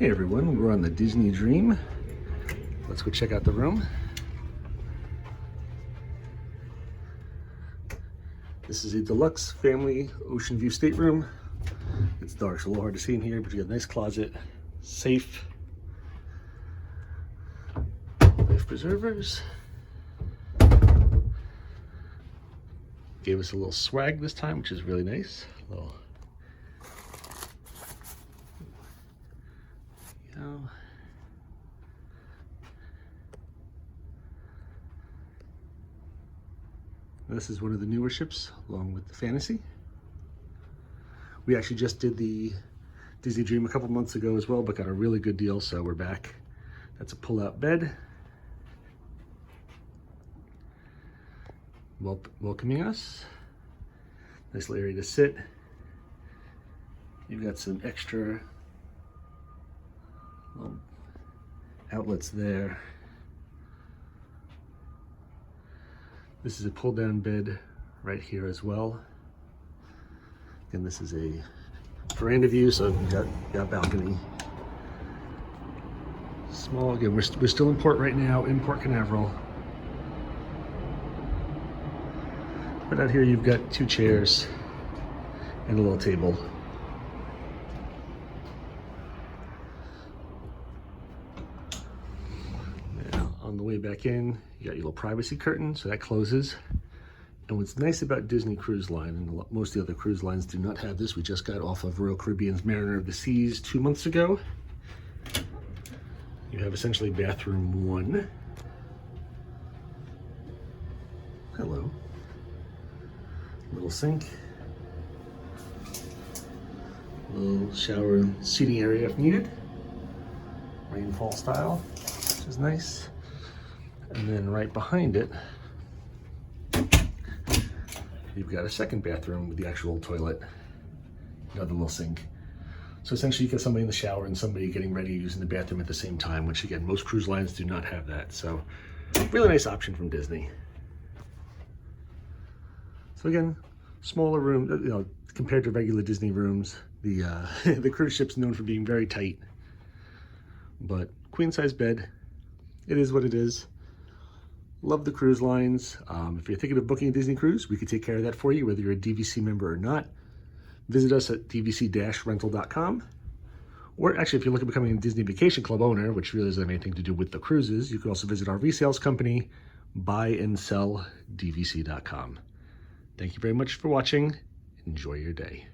Hey everyone, we're on the Disney Dream. Let's go check out the room. This is a deluxe family ocean view stateroom. It's dark, so a little hard to see in here, but you got a nice closet, safe, life preservers. Gave us a little swag this time, which is really nice. This is one of the newer ships, along with the Fantasy. We actually just did the Disney Dream a couple months ago as well, but got a really good deal, so we're back. That's a pull-out bed. Welcoming us. Nice little area to sit. You've got some extra outlets there. This is a pull-down bed right here as well. And this is a veranda view, so you've got balcony. Small, again, we're still in port right now, in Port Canaveral. But out here you've got two chairs and a little table. Now, on the way back in, you got your little privacy curtain, so that closes. And what's nice about Disney Cruise Line, and most of the other cruise lines do not have this, we just got off of Royal Caribbean's Mariner of the Seas 2 months ago. You have essentially bathroom 1. Hello. Little sink. Little shower and seating area if needed. Rainfall style, which is nice. And then right behind it, you've got a second bathroom with the actual toilet, another little sink. So essentially you get somebody in the shower and somebody getting ready using the bathroom at the same time, which again, most cruise lines do not have that. So really nice option from Disney. So again, smaller room, compared to regular Disney rooms. The the cruise ship's known for being very tight, but queen size bed, it is what it is. Love the cruise lines. If you're thinking of booking a Disney cruise, we could take care of that for you, whether you're a DVC member or not. Visit us at DVC-RENTAL.com. Or actually, if you're looking at becoming a Disney Vacation Club owner, which really doesn't have anything to do with the cruises, you can also visit our resales company, BuyAndSellDVC.com. Thank you very much for watching. Enjoy your day.